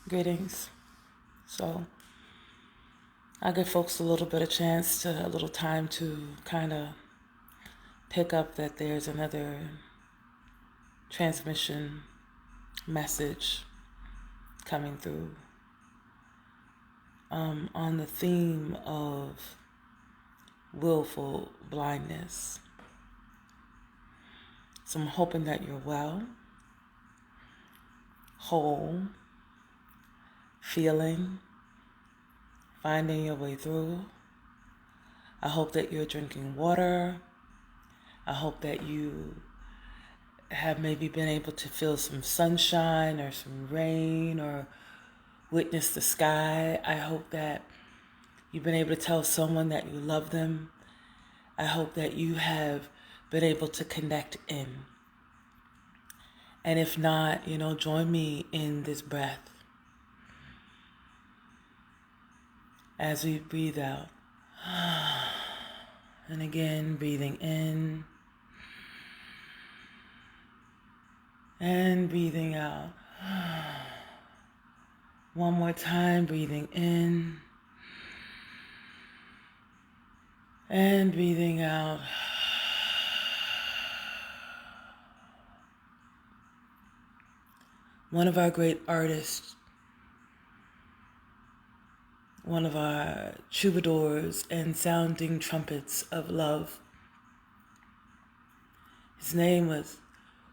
Greetings. So I give folks a little bit of a little time to kind of pick up that there's another transmission message coming through on the theme of willful blindness. So I'm hoping that you're well, whole, feeling, finding your way through. I hope that you're drinking water. I hope that you have maybe been able to feel some sunshine or some rain or witness the sky. I hope that you've been able to tell someone that you love them. I hope that you have been able to connect in. And if not, join me in this breath as we breathe out. And again, breathing in and breathing out. One more time, breathing in and breathing out. One of our great artists, one of our troubadours and sounding trumpets of love, his name was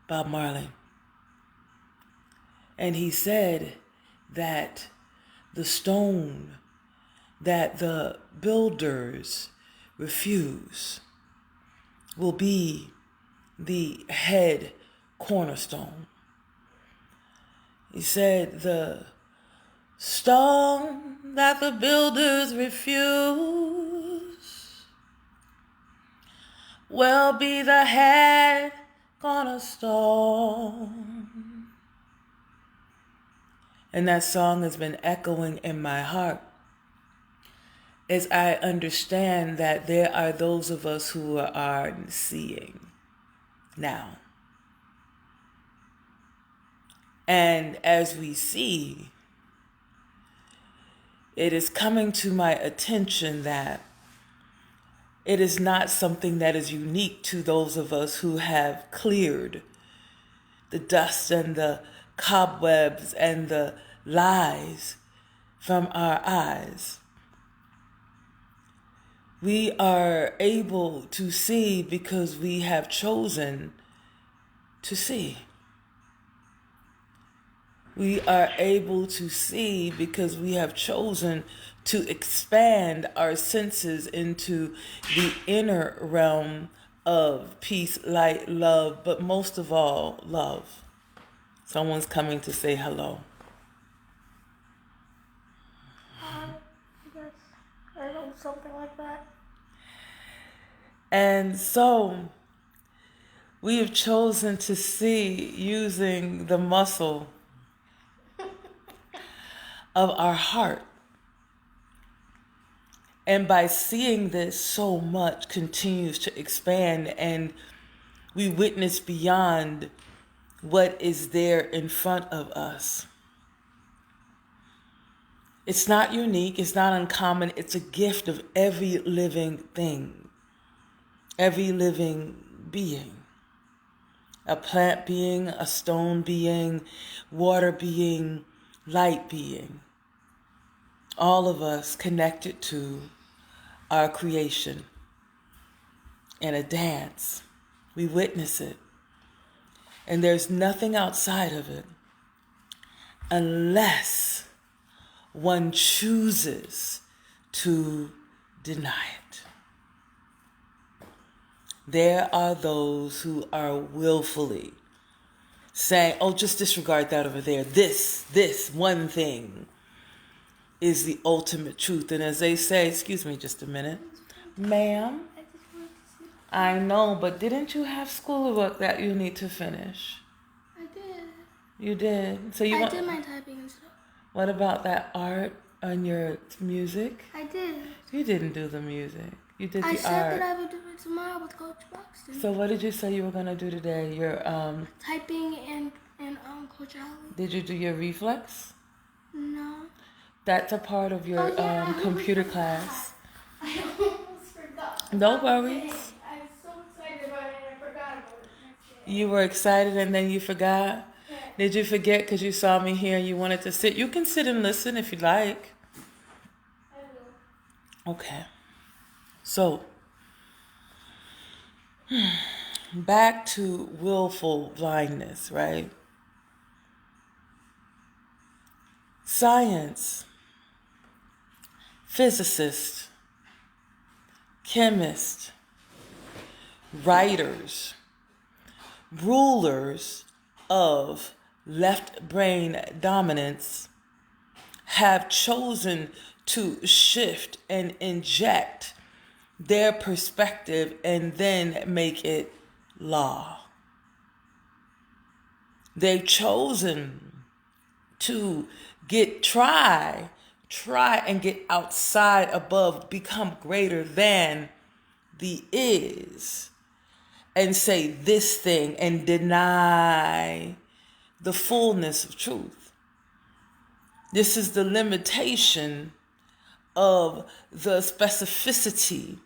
Bob Marley. And he said that the stone that the builders refuse will be the head cornerstone. He said the stone that the builders refuse will be the head cornerstone. And that song has been echoing in my heart as I understand that there are those of us who are seeing now. And as we see, it is coming to my attention that it is not something that is unique to those of us who have cleared the dust and the cobwebs and the lies from our eyes. We are able to see because we have chosen to see. We are able to see because we have chosen to expand our senses into the inner realm of peace, light, love, but most of all, love. Someone's coming to say hello. I guess I know something like that. And so we have chosen to see using the muscle of our heart. And by seeing this, so much continues to expand, and we witness beyond what is there in front of us. It's not unique, it's not uncommon, it's a gift of every living thing, every living being. A plant being, a stone being, water being, light being. All of us connected to our creation in a dance. We witness it. And there's nothing outside of it unless one chooses to deny it. There are those who are willfully saying, oh, just disregard that over there. This one thing is the ultimate truth. And as they say, excuse me just a minute, ma'am, I know, but didn't you have schoolwork that you need to finish? I did. You did. So I did my typing and stuff. What about that art on your music? I did. You didn't do the music. You did the art. I said that I would do it tomorrow with Coach Broxton. So what did you say you were gonna do today? Your typing and Coach Ali. Did you do your reflex? No. That's a part of your computer class. I almost forgot. No worries. I was so excited about it and I forgot about it. You were excited and then you forgot? Yeah. Did you forget because you saw me here and you wanted to sit? You can sit and listen if you like. I will. Okay. So, back to willful blindness, right? Science, physicists, chemists, writers, rulers of left brain dominance have chosen to shift and inject their perspective and then make it law. They've chosen to try and get outside, above, become greater than the is, and say this thing and deny the fullness of truth. This is the limitation of the specificity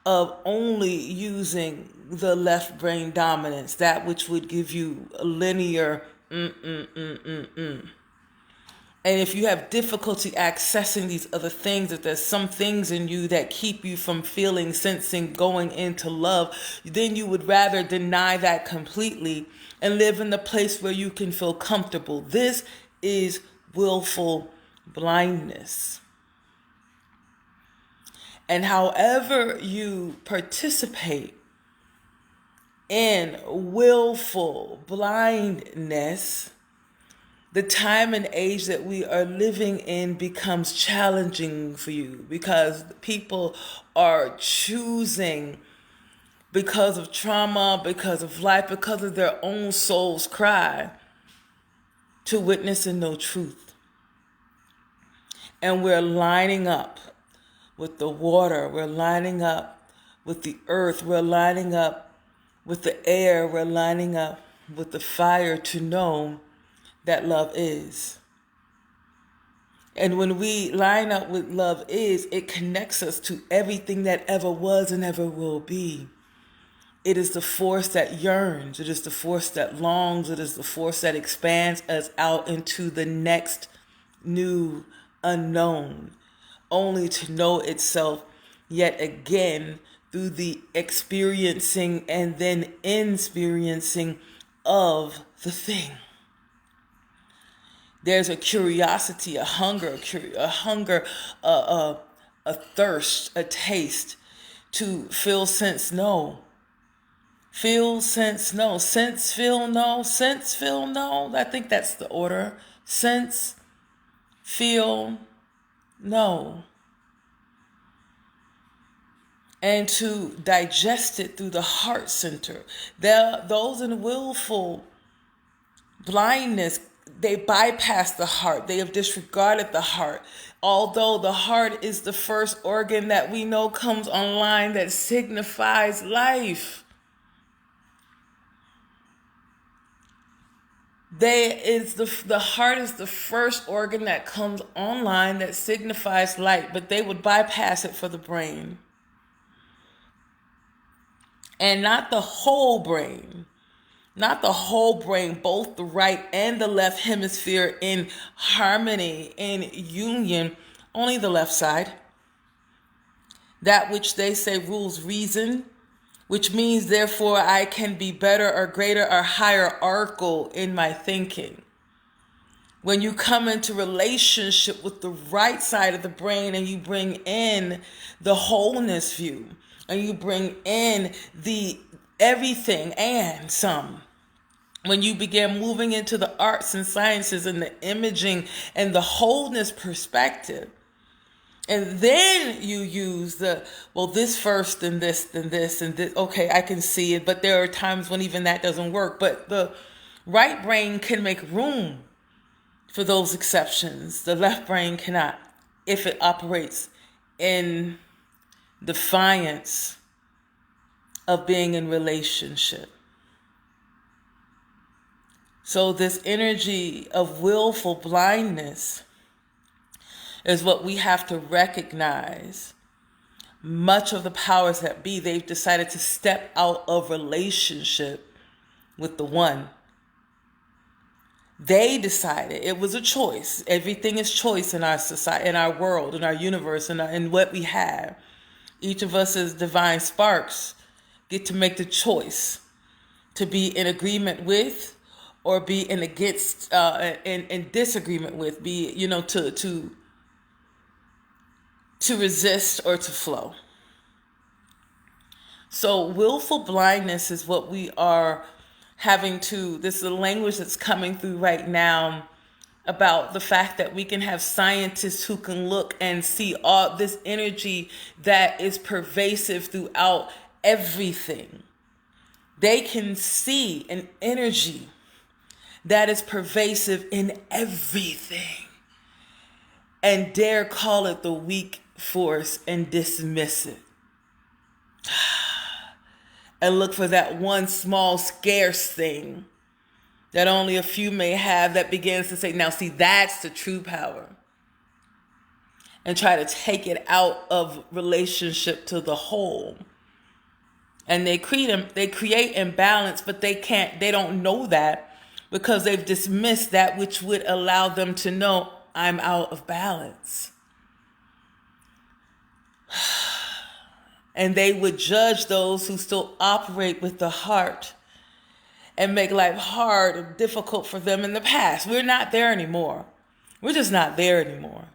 of only using the left brain dominance, that which would give you a linear And if you have difficulty accessing these other things, if there's some things in you that keep you from feeling, sensing, going into love, then you would rather deny that completely and live in the place where you can feel comfortable. This is willful blindness. And however you participate in willful blindness, the time and age that we are living in becomes challenging for you, because people are choosing, because of trauma, because of life, because of their own soul's cry, to witness and know truth. And we're lining up with the water, we're lining up with the earth, we're lining up with the air, we're lining up with the fire to know that love is. And when we line up with love is, it connects us to everything that ever was and ever will be. It is the force that yearns. It is the force that longs. It is the force that expands us out into the next new unknown, only to know itself yet again through the experiencing and then experiencing of the thing. There's a curiosity, a hunger, a thirst, a taste to feel, sense, know. Feel, sense, know. Sense, feel, know. Sense, feel, know. I think that's the order. Sense, feel, know. And to digest it through the heart center. Those in willful blindness, they bypass the heart. They have disregarded the heart. Although the heart is the first organ that we know comes online that signifies life. The heart is the first organ that comes online that signifies light, but they would bypass it for the brain. And not the whole brain. Not the whole brain, both the right and the left hemisphere in harmony, in union, only the left side. That which they say rules reason, which means therefore I can be better or greater or hierarchical in my thinking. When you come into relationship with the right side of the brain and you bring in the wholeness view, and you bring in the everything and some, when you begin moving into the arts and sciences and the imaging and the wholeness perspective, and then you use this first and this and this and this. Okay, I can see it, but there are times when even that doesn't work. But the right brain can make room for those exceptions. The left brain cannot, if it operates in defiance of being in relationship. So this energy of willful blindness is what we have to recognize. Much of the powers that be, they've decided to step out of relationship with the one. They decided it was a choice. Everything is choice in our society, in our world, in our universe, in what we have. Each of us as divine sparks get to make the choice to be in agreement with, or be in against, in disagreement with, be to resist or to flow. So willful blindness is what we are having to, this is the language that's coming through right now about the fact that we can have scientists who can look and see all this energy that is pervasive throughout everything. They can see an energy that is pervasive in everything and dare call it the weak force and dismiss it. And look for that one small scarce thing that only a few may have that begins to say, now see, that's the true power. And try to take it out of relationship to the whole. And they create imbalance, but they don't know that because they've dismissed that which would allow them to know I'm out of balance. And they would judge those who still operate with the heart and make life hard and difficult for them in the past. We're not there anymore. We're just not there anymore.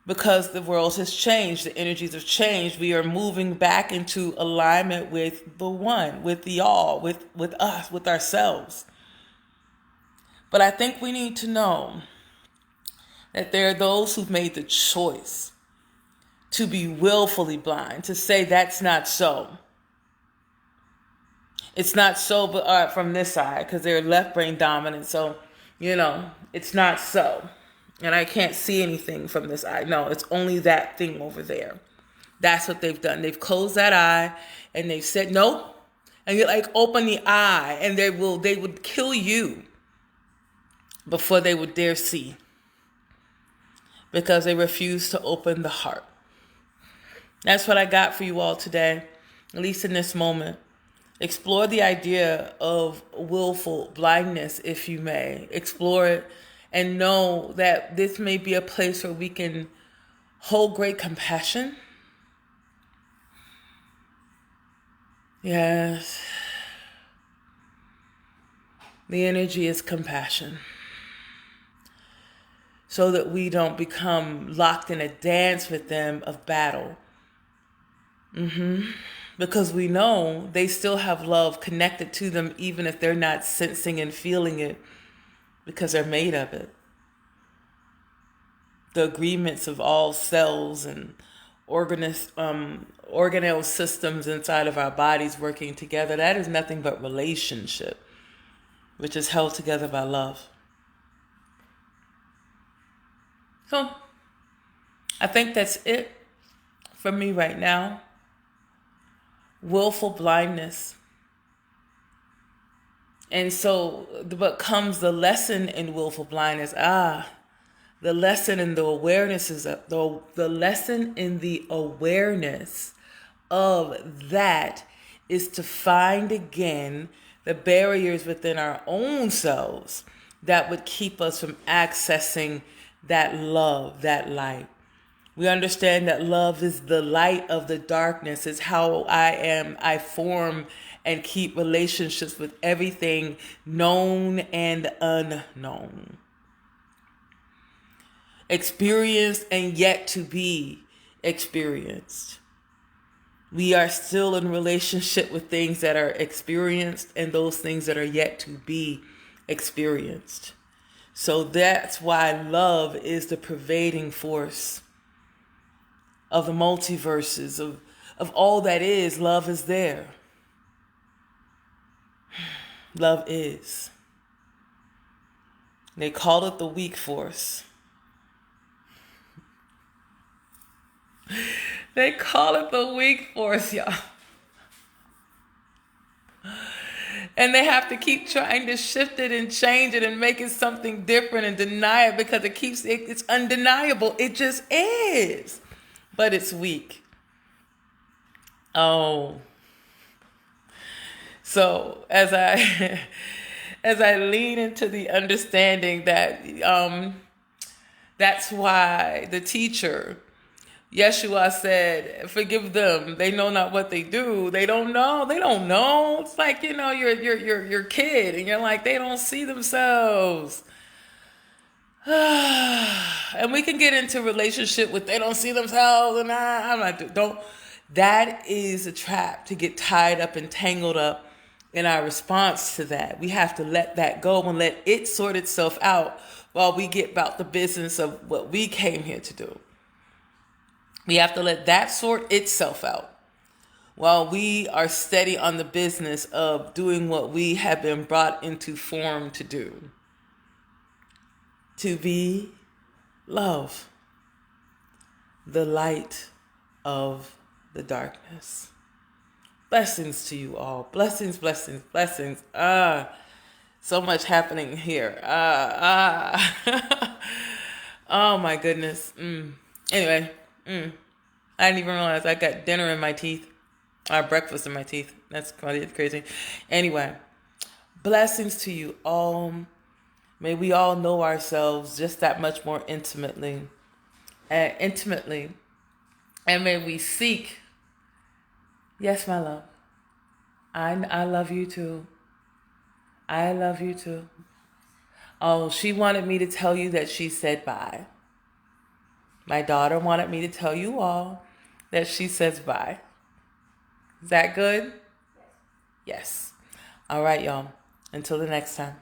Because the world has changed. The energies have changed. We are moving back into alignment with the one, with the all, with us, with ourselves. But I think we need to know that there are those who've made the choice to be willfully blind, to say that's not so. It's not so, but from this side, because they're left brain dominant. So, it's not so. And I can't see anything from this eye. No, it's only that thing over there. That's what they've done. They've closed that eye and they've said, nope. And you're like, open the eye, and they would kill you before they would dare see. Because they refuse to open the heart. That's what I got for you all today, at least in this moment. Explore the idea of willful blindness, if you may. Explore it and know that this may be a place where we can hold great compassion. Yes. The energy is compassion. So that we don't become locked in a dance with them of battle. Because we know they still have love connected to them, even if they're not sensing and feeling it, because they're made of it. The agreements of all cells and organelle systems inside of our bodies working together, that is nothing but relationship, which is held together by love. So, I think that's it for me right now. Willful blindness. And so, but comes the lesson in willful blindness. The lesson in the awareness is the lesson in the awareness of that is to find again the barriers within our own selves that would keep us from accessing that love, that light. We understand that love is the light of the darkness. It's how I form and keep relationships with everything known and unknown. Experienced and yet to be experienced. We are still in relationship with things that are experienced and those things that are yet to be experienced. So that's why love is the pervading force of the multiverses, of all that is. Love is there. Love is. They call it the weak force. They call it the weak force, y'all. And they have to keep trying to shift it and change it and make it something different and deny it because it's undeniable. It just is. But it's weak. Oh. So as I as I lean into the understanding that that's why the teacher, Yeshua, said, "Forgive them. They know not what they do. They don't know. They don't know." It's like, your kid, and you're like, they don't see themselves. And we can get into relationship with they don't see themselves, and I'm like, don't. That is a trap to get tied up and tangled up in our response to that. We have to let that go and let it sort itself out while we get about the business of what we came here to do. We have to let that sort itself out while we are steady on the business of doing what we have been brought into form to do. To be love, the light of the darkness. Blessings to you all. Blessings, blessings, blessings. So much happening here. Oh my goodness. Anyway, I didn't even realize I got dinner in my teeth. Or breakfast in my teeth. That's crazy. Anyway, blessings to you all. May we all know ourselves just that much more intimately. And may we seek. Yes, my love. I love you too. I love you too. Oh, she wanted me to tell you that she said bye. My daughter wanted me to tell you all that she says bye. Is that good? Yes. All right, y'all. Until the next time.